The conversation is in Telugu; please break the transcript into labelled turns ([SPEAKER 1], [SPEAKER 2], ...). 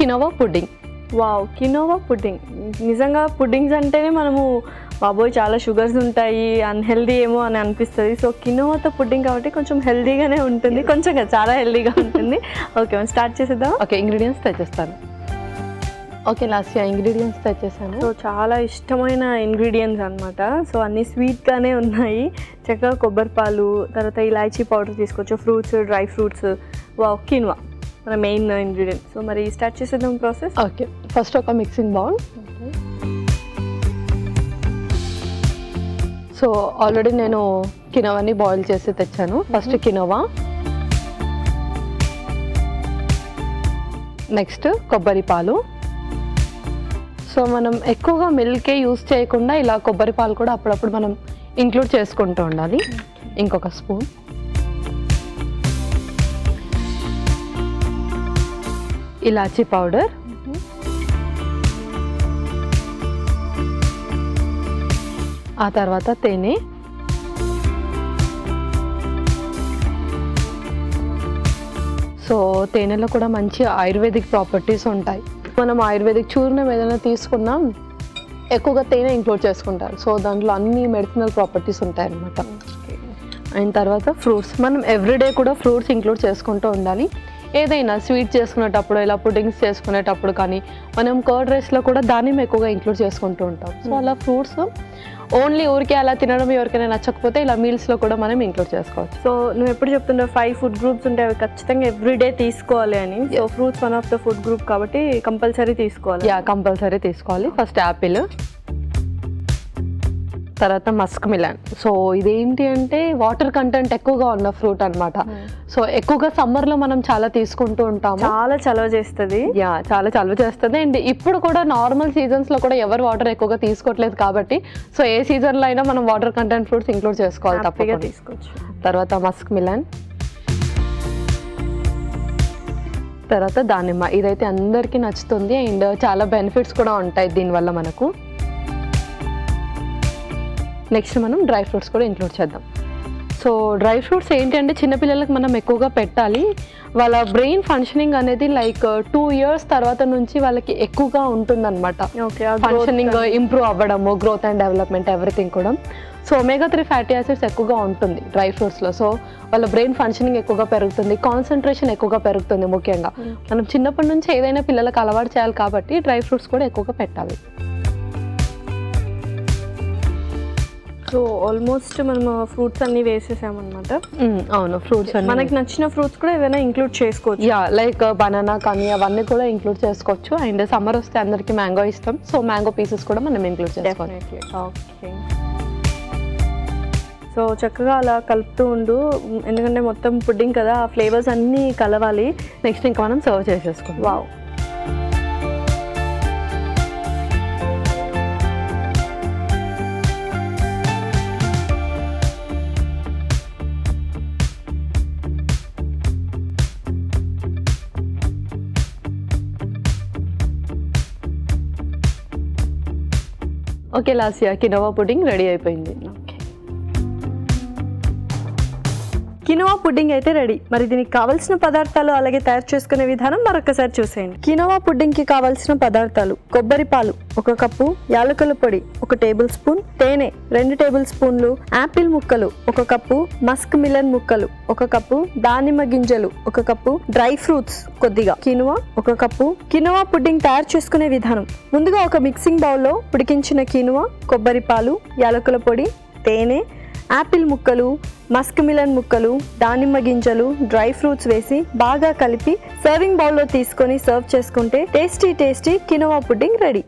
[SPEAKER 1] Quinoa pudding.
[SPEAKER 2] Wow, quinoa pudding. నిజంగా పుడ్డింగ్స్ అంటేనే మనము బాబోయ్ చాలా షుగర్స్ ఉంటాయి, అన్హెల్దీ ఏమో అని అనిపిస్తుంది. సో కినోవాతో పుడ్డింగ్ కాబట్టి కొంచెం హెల్దీగానే ఉంటుంది, కొంచెం చాలా హెల్దీగా ఉంటుంది. ఓకే, మనం స్టార్ట్ చేసేద్దాం.
[SPEAKER 1] ఓకే, ఇంగ్రీడియంట్స్ తెచ్చేస్తాను. ఓకే లాస్య, ఇంగ్రీడియంట్స్ తెచ్చేసాను.
[SPEAKER 2] సో చాలా ఇష్టమైన ఇంగ్రీడియంట్స్ అనమాట. సో అన్నీ స్వీట్గానే ఉన్నాయి. చక్కగా కొబ్బరి పాలు, తర్వాత ఇలాచీ పౌడర్ తీసుకోవచ్చు, fruits, dry fruits, wow, quinoa మన మెయిన్ ఇంగ్రీడియంట్. సో మరి స్టార్ట్ చేసేద్దాం ప్రాసెస్.
[SPEAKER 1] ఓకే, ఫస్ట్ ఒక మిక్సింగ్ బౌల్. సో ఆల్రెడీ నేను కినోవాని బాయిల్ చేసి తెచ్చాను. ఫస్ట్ కినోవా, నెక్స్ట్ కొబ్బరి పాలు. సో మనం ఎక్కువగా మిల్కే యూస్ చేయకుండా ఇలా కొబ్బరి పాలు కూడా అప్పుడప్పుడు మనం ఇంక్లూడ్ చేసుకుంటూ ఉండాలి. ఇంకొక స్పూన్, ఇలాచీ పౌడర్, ఆ తర్వాత తేనె, సో తేనెలో కూడా మంచి ఆయుర్వేదిక్ ప్రాపర్టీస్ ఉంటాయి. మనం ఆయుర్వేదిక్ చూర్ణం ఏదైనా తీసుకున్నాం ఎక్కువగా తేనె ఇంక్లూడ్ చేసుకుంటారు. సో దాంట్లో అన్ని మెడిసినల్ ప్రాపర్టీస్ ఉంటాయి అన్నమాట. అయిన తర్వాత ఫ్రూట్స్, మనం ఎవ్రీడే కూడా ఫ్రూట్స్ ఇంక్లూడ్ చేసుకుంటూ ఉండాలి. ఏదైనా స్వీట్ చేసుకునేటప్పుడు, ఇలా పుడ్డింగ్స్ చేసుకునేటప్పుడు కానీ, మనం కర్డ్ రైస్లో కూడా దానిని ఎక్కువగా ఇంక్లూడ్ చేసుకుంటూ ఉంటాం. సో అలా ఫ్రూట్స్ ఓన్లీ ఊరికే అలా తినడం ఎవరికైనా నచ్చకపోతే ఇలా మీల్స్లో కూడా మనం ఇంక్లూడ్ చేసుకోవచ్చు.
[SPEAKER 2] సో నువ్వు ఎప్పుడు చెప్తుంటావు 5 ఫుడ్ గ్రూప్స్ ఉంటాయి, అవి ఖచ్చితంగా ఎవ్రీడే తీసుకోవాలి అని. So fruits one of the food group కాబట్టి కంపల్సరీ తీసుకోవాలి.
[SPEAKER 1] కంపల్సరీ తీసుకోవాలి. ఫస్ట్ యాపిల్, తర్వాత మస్క్ మిలన్. సో ఇదేంటి అంటే వాటర్ కంటెంట్ ఎక్కువగా ఉన్న ఫ్రూట్ అనమాట. సో ఎక్కువగా సమ్మర్లో మనం చాలా తీసుకుంటూ ఉంటాము.
[SPEAKER 2] చాలా చలవ చేస్తుంది.
[SPEAKER 1] చాలా చలవ చేస్తుంది. అండ్ ఇప్పుడు కూడా నార్మల్ సీజన్స్లో కూడా ఎవరు వాటర్ ఎక్కువగా తీసుకోవట్లేదు కాబట్టి, సో ఏ సీజన్లో అయినా మనం వాటర్ కంటెంట్ ఫ్రూట్స్ ఇంక్లూడ్ చేసుకోవాలి, తప్పగా
[SPEAKER 2] తీసుకోవచ్చు.
[SPEAKER 1] తర్వాత మస్క్ మిలన్, తర్వాత దానిమ్మ. ఇదైతే అందరికీ నచ్చుతుంది అండ్ చాలా బెనిఫిట్స్ కూడా ఉంటాయి దీనివల్ల మనకు. నెక్స్ట్ మనం డ్రై ఫ్రూట్స్ కూడా ఇంక్లూడ్ చేద్దాం. సో డ్రై ఫ్రూట్స్ ఏంటి అంటే చిన్నపిల్లలకు మనం ఎక్కువగా పెట్టాలి. వాళ్ళ బ్రెయిన్ ఫంక్షనింగ్ అనేది లైక్ 2 years తర్వాత నుంచి వాళ్ళకి ఎక్కువగా ఉంటుందన్నమాట. ఫంక్షనింగ్ ఇంప్రూవ్ అవ్వడము, గ్రోత్ అండ్ డెవలప్మెంట్, ఎవ్రీథింగ్ కూడా. సో omega-3 ఫ్యాటీ యాసిడ్స్ ఎక్కువగా ఉంటుంది డ్రై ఫ్రూట్స్లో. సో వాళ్ళ బ్రెయిన్ ఫంక్షనింగ్ ఎక్కువగా పెరుగుతుంది, కాన్సన్ట్రేషన్ ఎక్కువగా పెరుగుతుంది. ముఖ్యంగా మనం చిన్నప్పటి నుంచి ఏదైనా పిల్లలకు అలవాటు చేయాలి కాబట్టి డ్రై ఫ్రూట్స్ కూడా ఎక్కువగా పెట్టాలి.
[SPEAKER 2] సో ఆల్మోస్ట్ మనం ఫ్రూట్స్ అన్ని వేసేసామన్నమాట.
[SPEAKER 1] అవును, ఫ్రూట్స్ అన్ని
[SPEAKER 2] మనకి నచ్చిన ఫ్రూట్స్ కూడా ఏమైనా ఇంక్లూడ్ చేసుకోవచ్చు.
[SPEAKER 1] లైక్ బనానా కానీ అవన్నీ కూడా ఇంక్లూడ్ చేసుకోవచ్చు. అండ్ సమ్మర్ వస్తే అందరికి మ్యాంగో ఇష్టం, సో మ్యాంగో పీసెస్ కూడా మనం ఇంక్లూడ్ చేసుకోవచ్చు.
[SPEAKER 2] ఓకే, సో చక్కగా అలా కలుపుతూ ఉండు, ఎందుకంటే మొత్తం పుడ్డింగ్ కదా, ఆ ఫ్లేవర్స్ అన్నీ కలవాలి.
[SPEAKER 1] నెక్స్ట్ ఇంకా మనం సర్వ్ చేసేసుకుందాం.
[SPEAKER 2] Wow,
[SPEAKER 1] okay Lasya, quinoa pudding ready అయిపోయింది.
[SPEAKER 2] కినోవా పుడ్డింగ్ అయితే రెడీ. మరి దీనికి కావాల్సిన పదార్థాలు అలాగే తయారు చేసుకునే విధానం మరొకసారి చూసేయండి. కినోవా పుడ్డింగ్కి కావాల్సిన పదార్థాలు: కొబ్బరి పాలు 1 కప్పు, యాలకుల పొడి 1 టేబుల్ స్పూన్, తేనె 2 టేబుల్ స్పూన్లు, యాపిల్ ముక్కలు 1 కప్పు, మస్క్ మిలన్ ముక్కలు 1 కప్పు, దానిమ్మ గింజలు 1 కప్పు, డ్రై ఫ్రూట్స్ కొద్దిగా, కినోవా 1 కప్పు. కినోవా పుడ్డింగ్ తయారు చేసుకునే విధానం: ముందుగా ఒక మిక్సింగ్ బౌల్లో ఉడికించిన కినోవా, కొబ్బరి పాలు, యాలకుల పొడి, తేనె, యాపిల్ ముక్కలు, మస్క్ మిలన్ ముక్కలు, దానిమ్మ గింజలు, డ్రై ఫ్రూట్స్ వేసి బాగా కలిపి సర్వింగ్ బౌల్లో తీసుకొని సర్వ్ చేసుకుంటే టేస్టీ కినోవా పుడ్డింగ్ రెడీ.